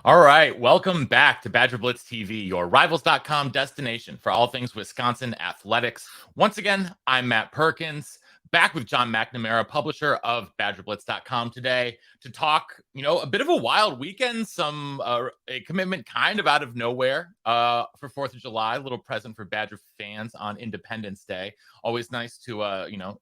All right, welcome back to BadgerBlitz TV, your Rivals.com destination for all things Wisconsin athletics. Once again, I'm Matt Perkins, back with John McNamara, publisher of BadgerBlitz.com today to talk, a bit of a wild weekend, a commitment kind of out of nowhere for 4th of July, a little present for Badger fans on Independence Day. Always nice to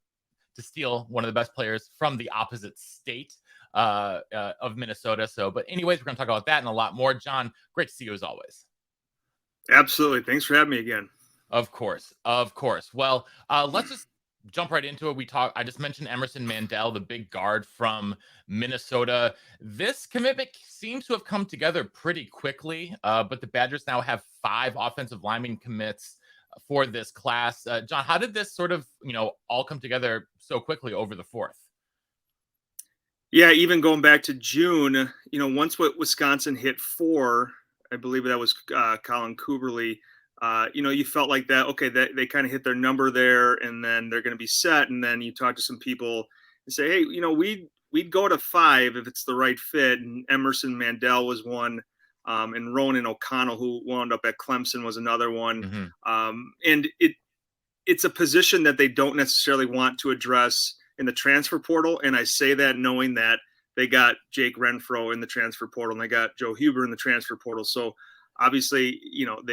steal one of the best players from the opposite state of Minnesota. But anyways, we're going to talk about that and a lot more. John, great to see you as always. Absolutely. Thanks for having me again. Of course. Well, let's just jump right into it. I just mentioned Emerson Mandel, the big guard from Minnesota. This commitment seems to have come together pretty quickly, but the Badgers now have 5 offensive lineman commits for this class. John, how did this sort of, all come together so quickly over the 4th? Yeah, even going back to June, once Wisconsin hit 4, I believe that was Colin Cooberly, you felt like that, okay, that they kind of hit their number there and then they're going to be set. And then you talk to some people and say, hey, we'd go to 5 if it's the right fit. And Emerson Mandel was one. And Ronan O'Connell, who wound up at Clemson, was another one. Mm-hmm. And it's a position that they don't necessarily want to address in the transfer portal. And I say that knowing that they got Jake Renfro in the transfer portal and they got Joe Huber in the transfer portal. So obviously,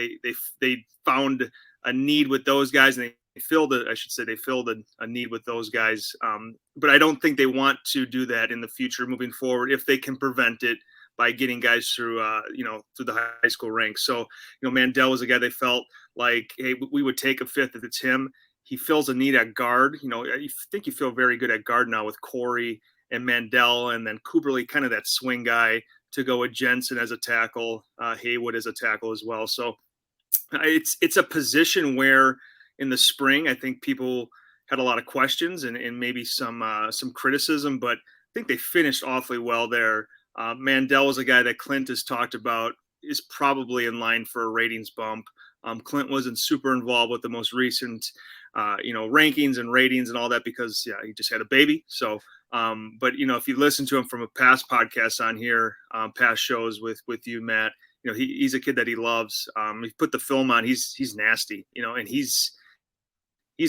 they found a need with those guys and they filled a need with those guys. But I don't think they want to do that in the future moving forward if they can prevent it by getting guys through the high school ranks. So, Mandel was a guy they felt like, hey, we would take a 5th if it's him. He fills a need at guard. I think you feel very good at guard now with Corey and Mandel, and then Cooberly, kind of that swing guy to go with Jensen as a tackle, Haywood as a tackle as well. So it's a position where in the spring, I think people had a lot of questions and maybe some criticism, but I think they finished awfully well there. Mandel was a guy that Clint has talked about is probably in line for a ratings bump. Clint wasn't super involved with the most recent, rankings and ratings and all that because, he just had a baby. So, but, if you listen to him from a past podcast on here, past shows with you, Matt, he's a kid that he loves. He put the film on. He's nasty, and he's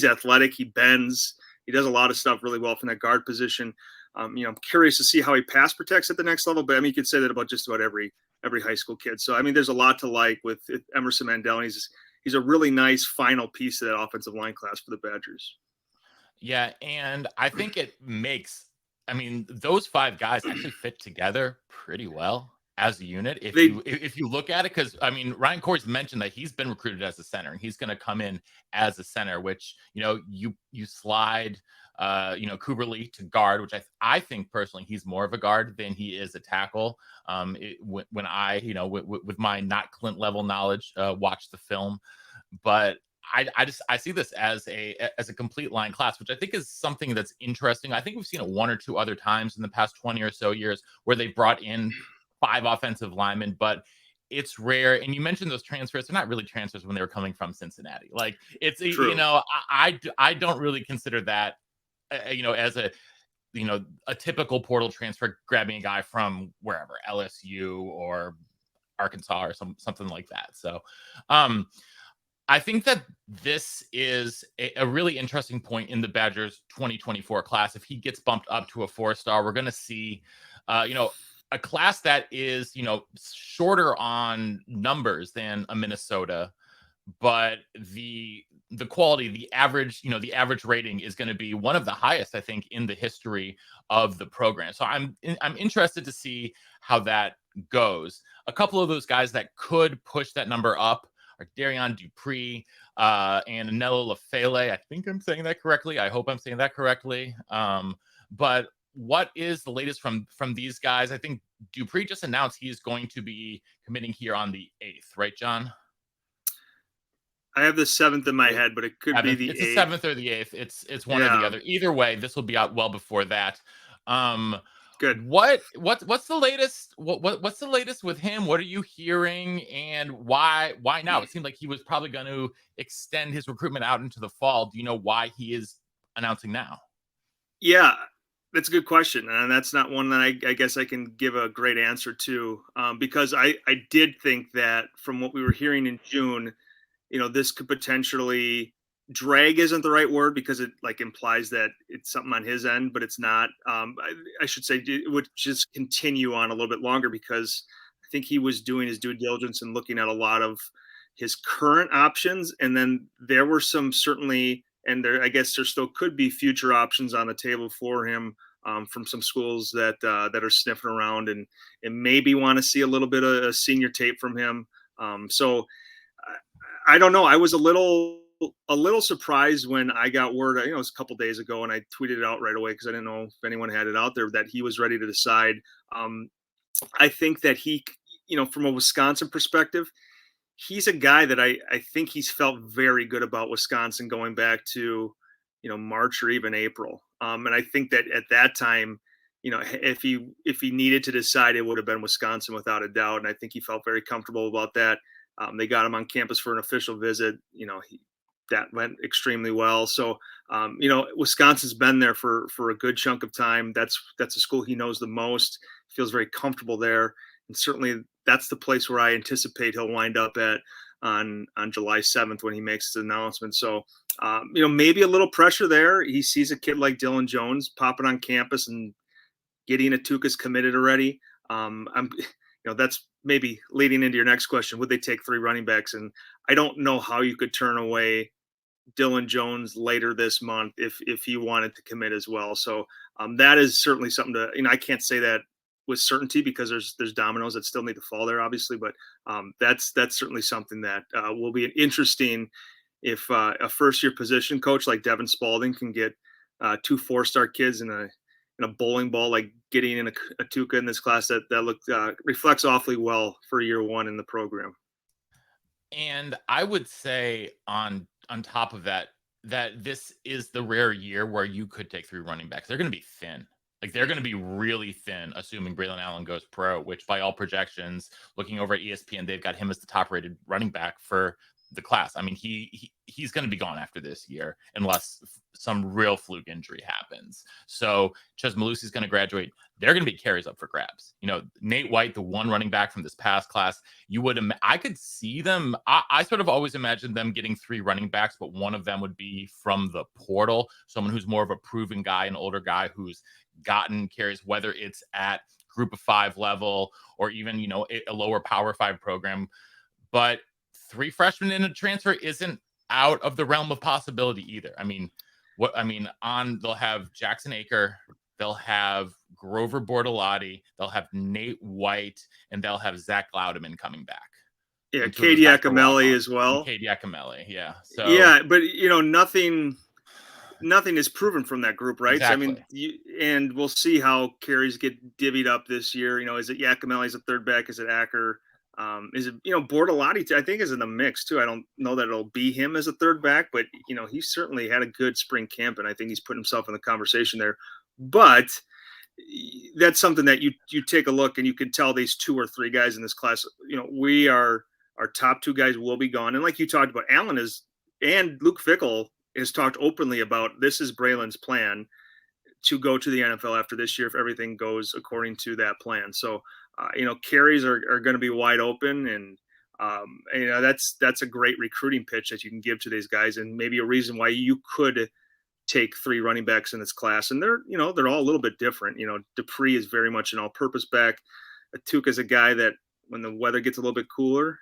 athletic. He bends. He does a lot of stuff really well from that guard position. I'm curious to see how he pass protects at the next level, but you could say that about just about every high school kid. So, there's a lot to like with Emerson Mandel. He's a really nice final piece of that offensive line class for the Badgers. Yeah, and I think it makes, those 5 guys actually fit together pretty well as a unit. If you look at it, because Ryan Corey's mentioned that he's been recruited as a center and he's going to come in as a center, which you slide Cooberly to guard, which I think personally he's more of a guard than he is a tackle. When I with my not Clint level knowledge watch the film, but I see this as a complete line class, which I think is something that's interesting. I think we've seen it 1 or 2 other times in the past 20 or so years where they brought in 5 offensive linemen, but it's rare. And you mentioned those transfers. They're not really transfers when they were coming from Cincinnati. Like it's, True. I don't really consider that, as a typical portal transfer, grabbing a guy from wherever, LSU or Arkansas or something like that. So, I think that this is a really interesting point in the Badgers 2024 class. If he gets bumped up to a 4-star, we're going to see, a class that is, shorter on numbers than a Minnesota, but the quality, the average rating is going to be one of the highest, I think, in the history of the program. So I'm interested to see how that goes. A couple of those guys that could push that number up are Darian Dupree and Anello Lafele. I think I'm saying that correctly. I hope I'm saying that correctly. But what is the latest from these guys? I think Dupree just announced he's going to be committing here on the 8th, right, John? I have the 7th in my head, but it could be the 8th. It's the 7th or the 8th. It's one or the other. Either way, this will be out well before that. Good. What's the latest? What's the latest with him? What are you hearing, and why now? It seemed like he was probably going to extend his recruitment out into the fall. Do you know why he is announcing now? Yeah, That's a good question, and that's not one that I guess I can give a great answer to, because I did think that from what we were hearing in June, this could potentially drag isn't the right word because it like implies that it's something on his end, but it's not. I should say it would just continue on a little bit longer because I think he was doing his due diligence and looking at a lot of his current options, and then there were some certainly, and there I guess there still could be future options on the table for him from some schools that are sniffing around and maybe want to see a little bit of senior tape from him. So I don't know. I was a little surprised when I got word. It was a couple days ago, and I tweeted it out right away because I didn't know if anyone had it out there that he was ready to decide. I think that from a Wisconsin perspective, he's a guy that I think he's felt very good about Wisconsin going back to March or even April. And I think that at that time, if he needed to decide, it would have been Wisconsin without a doubt. And I think he felt very comfortable about that. They got him on campus for an official visit. That went extremely well. So, Wisconsin's been there for a good chunk of time. That's a school he knows the most. Feels very comfortable there, and certainly that's the place where I anticipate he'll wind up at on July 7th when he makes the announcement. So, maybe a little pressure there. He sees a kid like Dylan Jones popping on campus and getting Atuka's committed already. That's maybe leading into your next question. Would they take 3 running backs? And I don't know how you could turn away Dylan Jones later this month if he wanted to commit as well. So that is certainly something to, I can't say that with certainty because there's dominoes that still need to fall there, obviously. But that's certainly something that will be interesting if a first-year position coach like Devin Spalding can get 2 4-star kids in a bowling ball, like getting in a Tuca in this class that looked reflects awfully well for year one in the program. And I would say on top of that this is the rare year where you could take 3 running backs. They're going to be thin. Like they're going to be really thin, assuming Braylon Allen goes pro, which by all projections, looking over at ESPN, they've got him as the top rated running back for the class. I mean, he's going to be gone after this year unless some real fluke injury happens. So Chez Malusi's going to graduate. They're going to be carries up for grabs. Nate White, the one running back from this past class, I could see them. I sort of always imagined them getting 3 running backs, but one of them would be from the portal, someone who's more of a proven guy, an older guy who's gotten carries, whether it's at group of 5 level or even, a lower power 5 program. But 3 freshmen in a transfer isn't out of the realm of possibility either. They'll have Jackson Aker, they'll have Grover Bortolotti, they'll have Nate White, and they'll have Zach Louderman coming back. Yeah, Cade Yakimelli as well. Cade Yakimelli, yeah. So yeah, but nothing is proven from that group, right? Exactly. So, and we'll see how carries get divvied up this year. Is it Yakimelli as a third back? Is it Aker? Is it, Bortolotti, I think, is in the mix too. I don't know that it'll be him as a third back, but, he certainly had a good spring camp, and I think he's put himself in the conversation there. But that's something that you take a look and you can tell these 2 or 3 guys in this class, our top 2 guys will be gone. And like you talked about, Allen and Luke Fickell has talked openly about this is Braylon's plan to go to the NFL after this year if everything goes according to that plan. So, carries are going to be wide open, and that's a great recruiting pitch that you can give to these guys, and maybe a reason why you could take 3 running backs in this class. And they're all a little bit different. Dupree is very much an all-purpose back. Atuka is a guy that when the weather gets a little bit cooler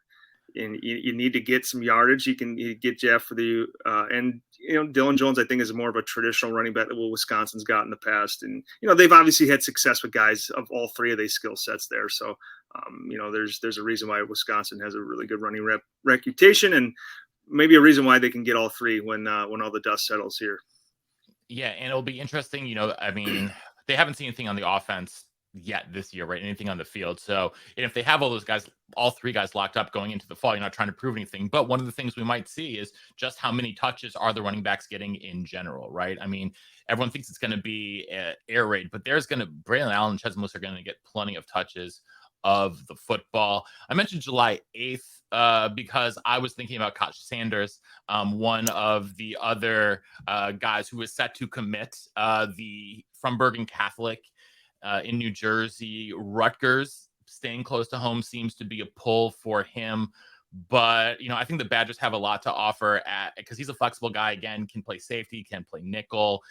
and you need to get some yardage, you get Jeff for the and Dylan Jones, I think, is more of a traditional running back that Wisconsin's got in the past. And they've obviously had success with guys of all 3 of these skill sets there. So there's a reason why Wisconsin has a really good running reputation, and maybe a reason why they can get all 3 when all the dust settles here. Yeah, and it'll be interesting. They haven't seen anything on the offense yet this year, right? Anything on the field. So, and if they have all those guys, all 3 guys locked up going into the fall, you're not trying to prove anything. But one of the things we might see is just how many touches are the running backs getting in general, right? Everyone thinks it's going to be air raid, but Braylon Allen and Chez Malusi are going to get plenty of touches of the football. I mentioned July 8th because I was thinking about Koch Sanders, one of the other guys who was set to commit, from Bergen Catholic in New Jersey. Rutgers staying close to home seems to be a pull for him. But, I think the Badgers have a lot to offer because he's a flexible guy. Again, can play safety, can play nickel.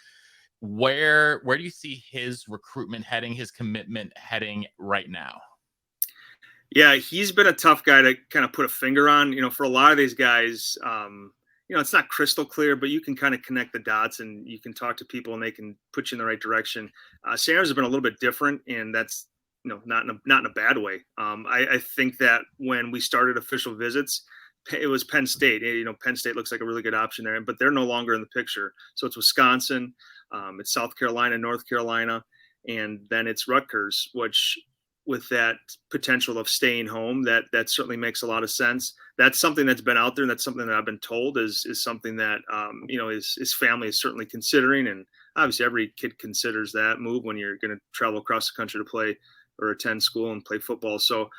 Where do you see his recruitment heading, his commitment heading right now? Yeah, he's been a tough guy to kind of put a finger on. For a lot of these guys, it's not crystal clear, but you can kind of connect the dots and you can talk to people and they can put you in the right direction. Sanders has been a little bit different, and that's not in a bad way. I think that when we started official visits, it was Penn State. Penn State looks like a really good option there, but they're no longer in the picture. So it's Wisconsin, it's South Carolina, North Carolina, and then it's Rutgers, which with that potential of staying home, that certainly makes a lot of sense. That's something that's been out there, and that's something that I've been told is something that his family is certainly considering. And obviously, every kid considers that move when you're going to travel across the country to play or attend school and play football. So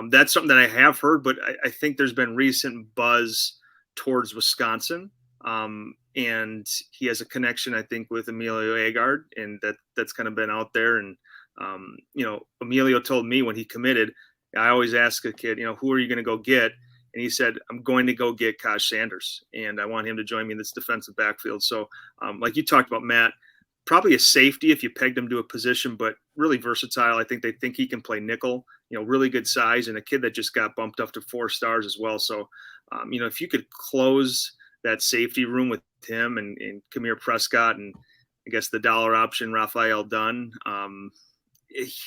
that's something that I have heard, but I think there's been recent buzz towards Wisconsin. And he has a connection, I think, with Emilio Agard, and that's kind of been out there. And Emilio told me when he committed, I always ask a kid, who are you going to go get? And he said, I'm going to go get Koch Sanders, and I want him to join me in this defensive backfield. So like you talked about, Matt, probably a safety if you pegged him to a position, but really versatile. I think they think he can play nickel, really good size, and a kid that just got bumped up to 4 stars as well. So, if you could close that safety room with him and Kamir Prescott and I guess the dollar option, Raphael Dunn,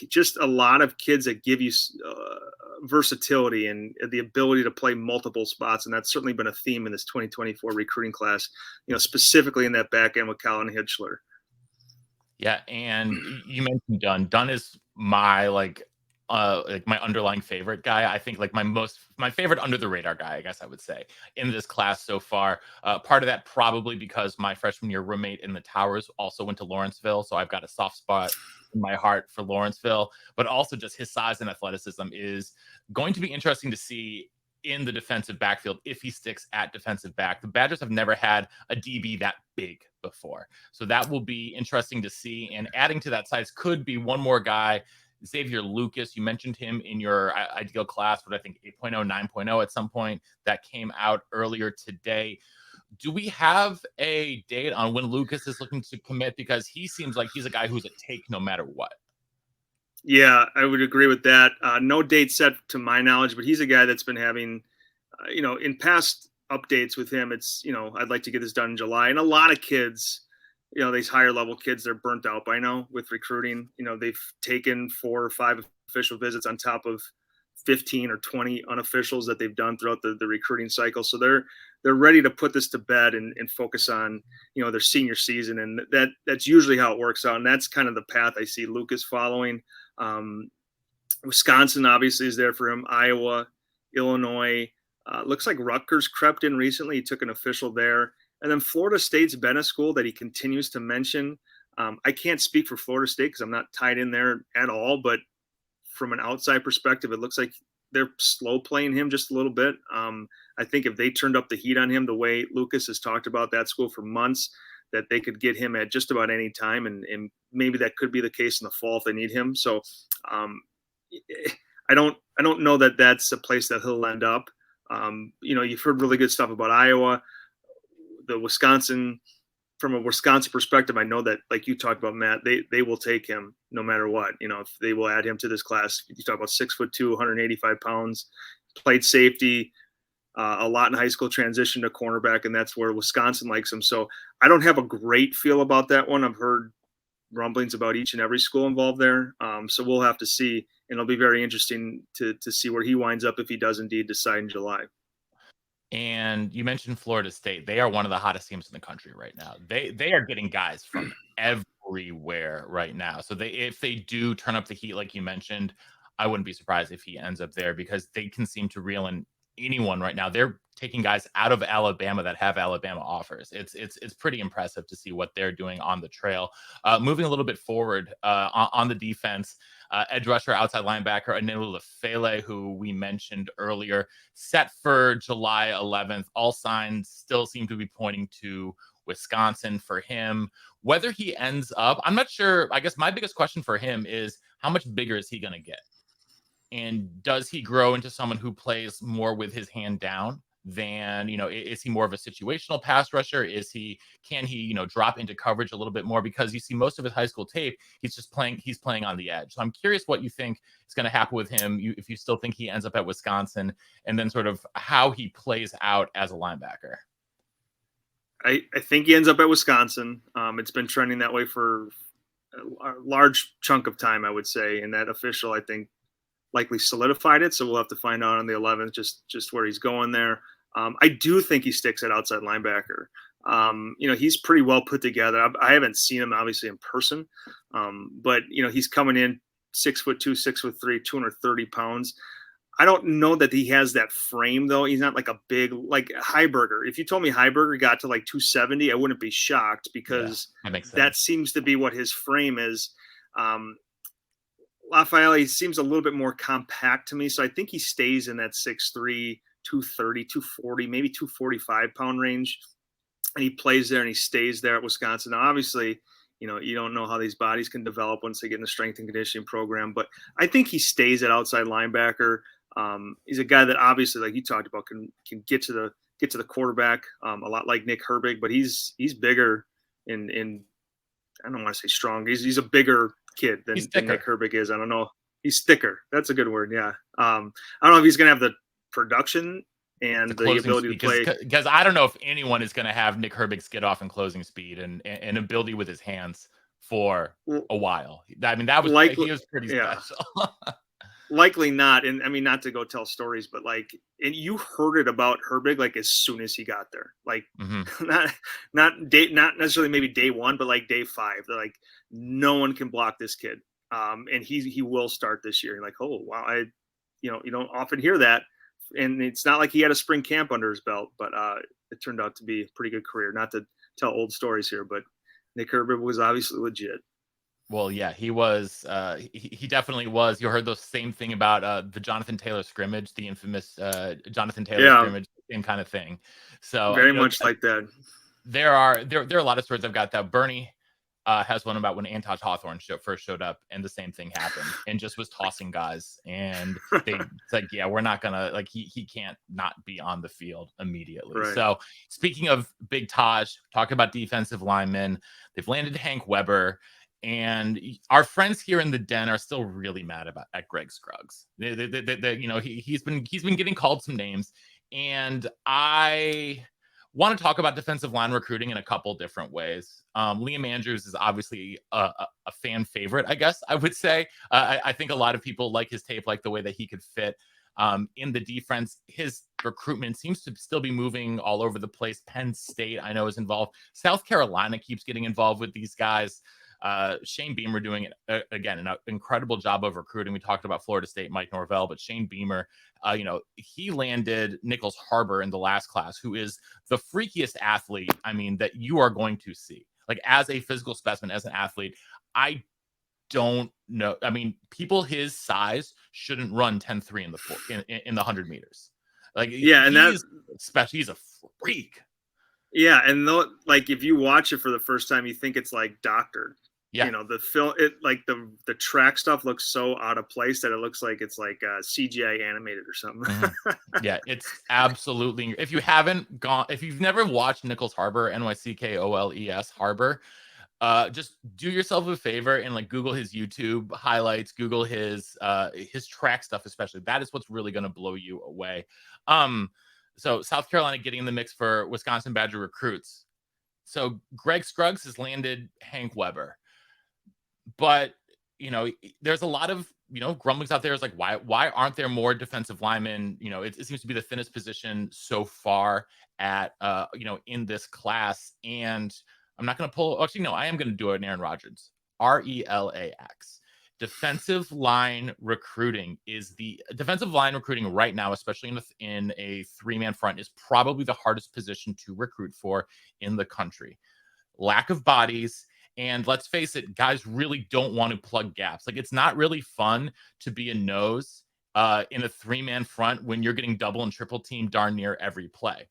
just a lot of kids that give you versatility and the ability to play multiple spots. And that's certainly been a theme in this 2024 recruiting class, specifically in that back end with Colin Hitchler. Yeah, and you mentioned Dunn. Dunn is my my underlying favorite guy. I think my favorite under the radar guy, I guess I would say, in this class so far. Part of that probably because my freshman year roommate in the Towers also went to Lawrenceville, so I've got a soft spot in my heart for Lawrenceville. But also just his size and athleticism is going to be interesting to see in the defensive backfield if he sticks at defensive back. The Badgers have never had a DB that big before, so that will be interesting to see. And adding to that size could be one more guy, Xavier Lucas. You mentioned him in your ideal class, but I think 8.0, 9.0 at some point that came out earlier today. Do we have a date on when Lucas is looking to commit? Because he seems like he's a guy who's a take no matter what. Yeah, I would agree with that. No date set to my knowledge, but he's a guy that's been having, in past updates with him, it's, I'd like to get this done in July. And a lot of kids, these higher level kids, they're burnt out by now with recruiting. They've taken 4 or 5 official visits on top of 15 or 20 unofficials that they've done throughout the recruiting cycle. So they're ready to put this to bed and focus on, their senior season. And that's usually how it works out. And that's kind of the path I see Lucas following. Wisconsin obviously is there for him. Iowa, Illinois, looks like Rutgers crept in recently. He took an official there. And then Florida State's been a school that he continues to mention. I can't speak for Florida State because I'm not tied in there at all, but from an outside perspective, it looks like they're slow playing him just a little bit. I think if they turned up the heat on him the way Lucas has talked about that school for months, that they could get him at just about any time. And maybe that could be the case in the fall if they need him. So I don't know that that's a place that he'll end up. You've heard really good stuff about Iowa. The Wisconsin, from a Wisconsin perspective, I know that, like you talked about, Matt, they will take him no matter what. If they will add him to this class. You talk about 6'2", 185 pounds, played safety a lot in high school, transitioned to cornerback, and that's where Wisconsin likes him. So I don't have a great feel about that one. I've heard rumblings about each and every school involved there. So we'll have to see, and it'll be very interesting to see where he winds up if he does indeed decide in July. And you mentioned Florida State. They are one of the hottest teams in the country right now. They are getting guys from everywhere right now. So if they do turn up the heat, like you mentioned, I wouldn't be surprised if he ends up there because they can seem to reel in anyone right now. They're taking guys out of Alabama that have Alabama offers. It's pretty impressive to see what they're doing on the trail. Moving a little bit forward on the defense, edge rusher, outside linebacker, Anilu Lefele, who we mentioned earlier, set for July 11th. All signs still seem to be pointing to Wisconsin for him. Whether he ends up, I'm not sure. I guess my biggest question for him is how much bigger is he going to get? And does he grow into someone who plays more with his hand down than, is he more of a situational pass rusher? Can he, drop into coverage a little bit more? Because you see most of his high school tape, he's playing on the edge. So I'm curious what you think is going to happen with him, if you still think he ends up at Wisconsin, and then sort of how he plays out as a linebacker. I think he ends up at Wisconsin. It's been trending that way for a large chunk of time, I would say, and that official, I think, likely solidified it. So we'll have to find out on the 11th just where he's going there. I do think he sticks at outside linebacker. He's pretty well put together. I haven't seen him obviously in person, but he's coming in 6'2", 6'3", 230 pounds. I don't know that he has that frame though. He's not like a big, like Heiberger. If you told me Heiberger got to like 270, I wouldn't be shocked because that seems to be what his frame is. Lafayette, he seems a little bit more compact to me. So I think he stays in that 6'3", 230, 240, maybe 245 pound range. And he plays there and he stays there at Wisconsin. Now, obviously, you don't know how these bodies can develop once they get in the strength and conditioning program, but I think he stays at outside linebacker. He's a guy that obviously, like you talked about, can get to the quarterback, a lot like Nick Herbig, but he's bigger in I don't want to say strong. He's a bigger kid than Nick Herbig is. I don't know. He's thicker. That's a good word. Yeah. I don't know if he's going to have the production and the ability to play. Because I don't know if anyone is going to have Nick Herbig's get off and closing speed and ability with his hands for a while. I mean, he was pretty special. Likely not. And I mean, not to go tell stories, but and you heard it about Herbig as soon as he got there, not necessarily maybe day one, but day 5. They're no one can block this kid. And he will start this year. You're like, oh wow, you don't often hear that. And it's not like he had a spring camp under his belt, but it turned out to be a pretty good career. Not to tell old stories here, but Nick Herbig was obviously legit. Well, yeah, he was. He definitely was. You heard the same thing about the Jonathan Taylor scrimmage, the infamous Jonathan Taylor scrimmage, same kind of thing. So very much like that. There are a lot of stories I've got that. Bernie has one about when Antosh Hawthorne first showed up, and the same thing happened, and just was tossing guys, and they said, "Yeah, we're not gonna he can't not be on the field immediately." Right. So speaking of Big Taj, talking about defensive linemen, they've landed Hank Weber. And our friends here in the den are still really mad at Greg Scruggs. He's been getting called some names, and I want to talk about defensive line recruiting in a couple different ways. Liam Andrews is obviously a fan favorite, I guess I would say. I think a lot of people like his tape, like the way that he could fit in the defense. His recruitment seems to still be moving all over the place. Penn State, I know, is involved. South Carolina keeps getting involved with these guys. Shane Beamer doing again an incredible job of recruiting. We talked about Florida State, Mike Norvell, but Shane Beamer, he landed Nichols Harbor in the last class, who is the freakiest athlete, that you are going to see. As a physical specimen, as an athlete, I don't know. People his size shouldn't run 10-3 in the 100 meters. And that's special. He's a freak. Yeah, and if you watch it for the first time, you think it's doctored. Yeah. The film, the track stuff looks so out of place that it looks like it's CGI animated or something. Mm-hmm. Yeah, it's absolutely. If you've never watched Nichols Harbor, Nyckoles Harbor, just do yourself a favor and Google his YouTube highlights, Google his track stuff, especially. That is what's really going to blow you away. So South Carolina getting in the mix for Wisconsin Badger recruits. So Greg Scruggs has landed Hank Weber. But, there's a lot of, grumblings out there. It's why aren't there more defensive linemen? It seems to be the thinnest position so far at, in this class. And I'm not going to pull. Actually, no, I am going to do it. Aaron Rodgers, RELAX. defensive line recruiting right now, especially in a 3-man front, is probably the hardest position to recruit for in the country. Lack of bodies. And let's face it, guys really don't want to plug gaps. Like, it's not really fun to be a nose in a 3-man front when you're getting double and triple teamed darn near every play.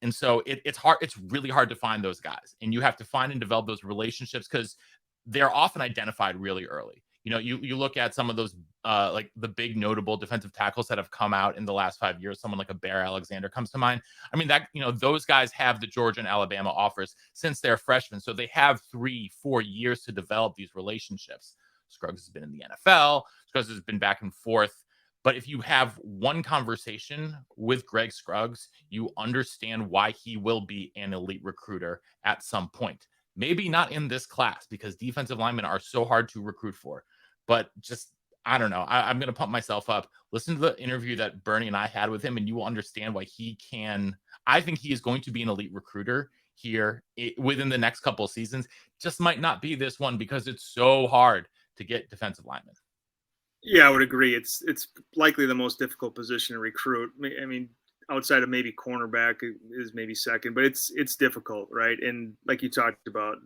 And so it's hard. It's really hard to find those guys, and you have to find and develop those relationships because they're often identified really early. You look at some of those like the big notable defensive tackles that have come out in the last 5 years. Someone like a Bear Alexander comes to mind. I mean, that those guys have the Georgia and Alabama offers since they're freshmen, so they have 3-4 years to develop these relationships. Scruggs has been in the NFL. Scruggs has been back and forth. But if you have one conversation with Greg Scruggs, you understand why he will be an elite recruiter at some point. Maybe not in this class because defensive linemen are so hard to recruit for. But just, I don't know. I'm going to pump myself up. Listen to the interview that Bernie and I had with him, and you will understand why he can. I think he is going to be an elite recruiter here within the next couple of seasons. Just might not be this one because it's so hard to get defensive linemen. Yeah, I would agree. It's likely the most difficult position to recruit. I mean, outside of maybe cornerback is maybe second, but it's difficult, right? And like you talked about,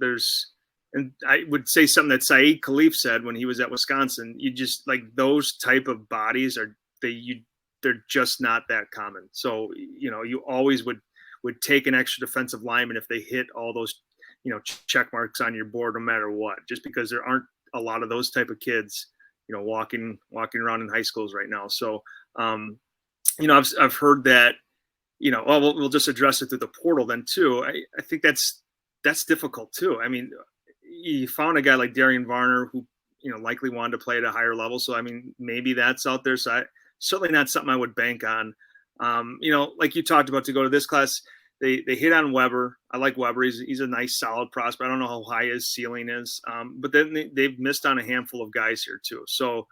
and I would say something that Saeed Khalif said when he was at Wisconsin. You just like those type of bodies they're just not that common. So you always would take an extra defensive lineman if they hit all those check marks on your board, no matter what, just because there aren't a lot of those type of kids walking around in high schools right now. So, I've heard that, we'll just address it through the portal then too. I think that's difficult too. I mean, you found a guy like Darian Varner who, likely wanted to play at a higher level. So, I mean, maybe that's out there. So certainly not something I would bank on. Like you talked about, to go to this class, they hit on Weber. I like Weber. He's a nice, solid prospect. I don't know how high his ceiling is, but then they've missed on a handful of guys here too. So,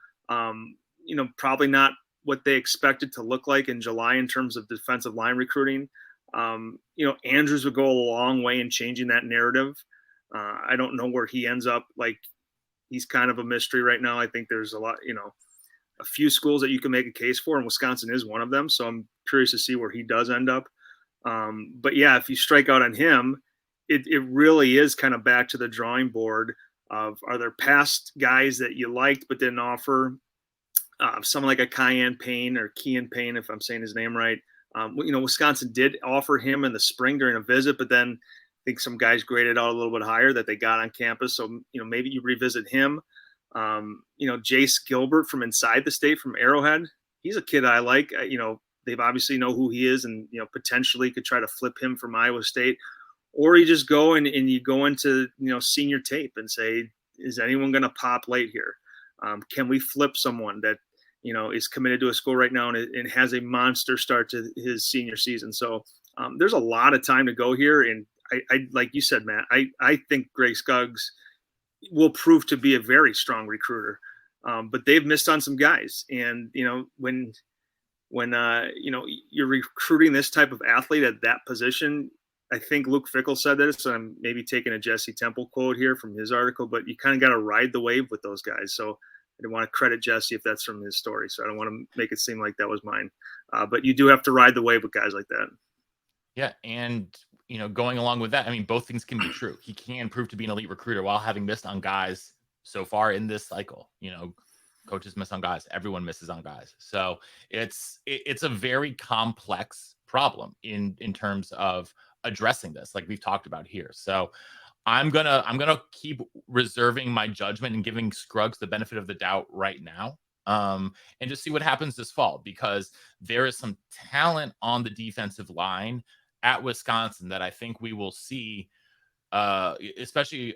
probably not what they expected to look like in July in terms of defensive line recruiting. Andrews would go a long way in changing that narrative. I don't know where he ends up. Like, he's kind of a mystery right now. I think there's a few schools that you can make a case for, and Wisconsin is one of them. So I'm curious to see where he does end up. But yeah, if you strike out on him, it really is kind of back to the drawing board of, are there past guys that you liked but didn't offer? Someone like a Kean Payne, if I'm saying his name right. Wisconsin did offer him in the spring during a visit, but then I think some guys graded out a little bit higher that they got on campus. So, maybe you revisit him. Jace Gilbert from inside the state from Arrowhead. He's a kid I like. They've obviously know who he is, and potentially could try to flip him from Iowa State, or you just go and you go into senior tape and say, is anyone going to pop late here? Can we flip someone that is committed to a school right now and has a monster start to his senior season? So there's a lot of time to go here, and I like you said, Matt, I think Greg Scruggs will prove to be a very strong recruiter, but they've missed on some guys, and when you're recruiting this type of athlete at that position, I think Luke Fickell said this, so I'm maybe taking a Jesse Temple quote here from his article, but you kind of got to ride the wave with those guys. So I don't want to credit Jesse if that's from his story, so I don't want to make it seem like that was mine. But you do have to ride the wave with guys like that. Yeah, and going along with that, I mean, both things can be true. He can prove to be an elite recruiter while having missed on guys so far in this cycle. Coaches miss on guys. Everyone misses on guys. So it's a very complex problem in terms of addressing this, like we've talked about here. So I'm gonna keep reserving my judgment and giving Scruggs the benefit of the doubt right now, and just see what happens this fall, because there is some talent on the defensive line at Wisconsin that I think we will see. Especially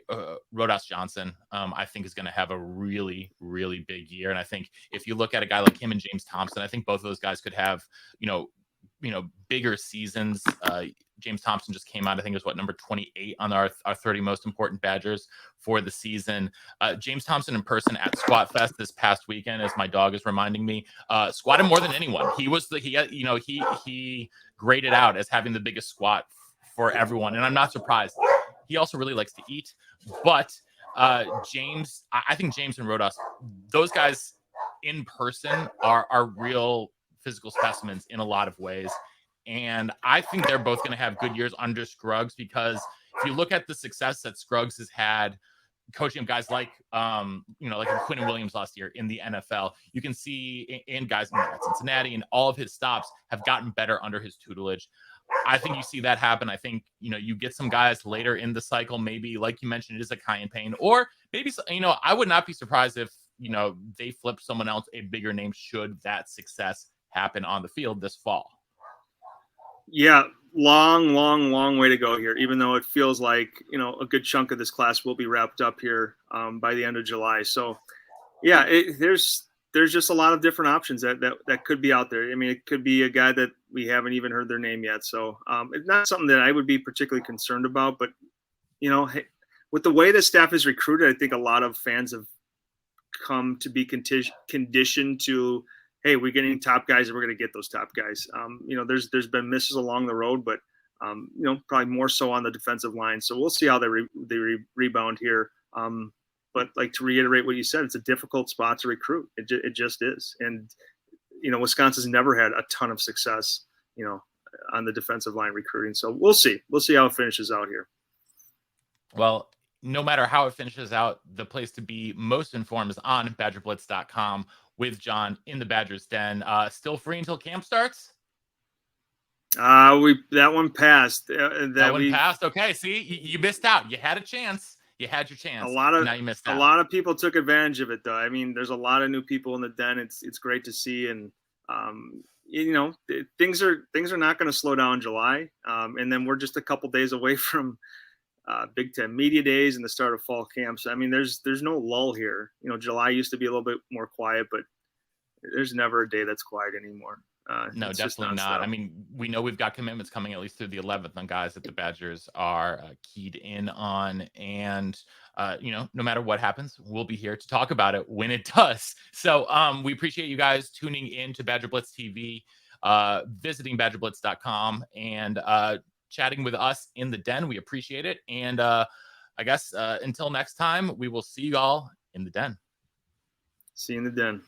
Rodas Johnson, I think is going to have a really, really big year. And I think if you look at a guy like him and James Thompson, I think both of those guys could have, bigger seasons. James Thompson just came out, I think it was number 28 on our 30 most important Badgers for the season. James Thompson in person at Squat Fest this past weekend, as my dog is reminding me, squatted more than anyone. He graded out as having the biggest squat for everyone. And I'm not surprised. He also really likes to eat, but James, I think James and Rodas, those guys in person are real physical specimens in a lot of ways. And I think they're both going to have good years under Scruggs, because if you look at the success that Scruggs has had coaching guys like, like Quinn Williams last year in the NFL, you can see in guys at Cincinnati, and all of his stops have gotten better under his tutelage. I think you see that happen. I think, you get some guys later in the cycle, maybe like you mentioned, it is a Cayenne Payne, or maybe, I would not be surprised if, they flip someone else, a bigger name, should that success happen on the field this fall. Yeah, long way to go here, even though it feels like, a good chunk of this class will be wrapped up here by the end of July. So, yeah, there's just a lot of different options that could be out there. I mean, it could be a guy that we haven't even heard their name yet. So it's not something that I would be particularly concerned about. But, with the way the staff is recruited, I think a lot of fans have come to be conditioned to, hey, we're getting top guys and we're going to get those top guys. There's been misses along the road, but, probably more so on the defensive line. So we'll see how they rebound here. But like, to reiterate what you said, it's a difficult spot to recruit. It just is. And, Wisconsin's never had a ton of success, on the defensive line recruiting. So we'll see. We'll see how it finishes out here. Well, no matter how it finishes out, the place to be most informed is on BadgerBlitz.com with John in the Badgers Den. Still free until camp starts? That one passed. That one passed. Okay, see, you missed out. You had a chance. You had your chance. Now you missed out. A lot of people took advantage of it, though. I mean, there's a lot of new people in the Den. It's great to see, and things are not going to slow down in July. And then we're just a couple days away from Big Ten Media Days and the start of fall camps. I mean, there's no lull here. July used to be a little bit more quiet, but there's never a day that's quiet anymore. No, definitely not. I mean, we know we've got commitments coming at least through the 11th on guys that the Badgers are keyed in on. And, no matter what happens, we'll be here to talk about it when it does. So we appreciate you guys tuning in to Badger Blitz TV, visiting BadgerBlitz.com, and chatting with us in the Den. We appreciate it. And I guess until next time, we will see you all in the Den. See you in the Den.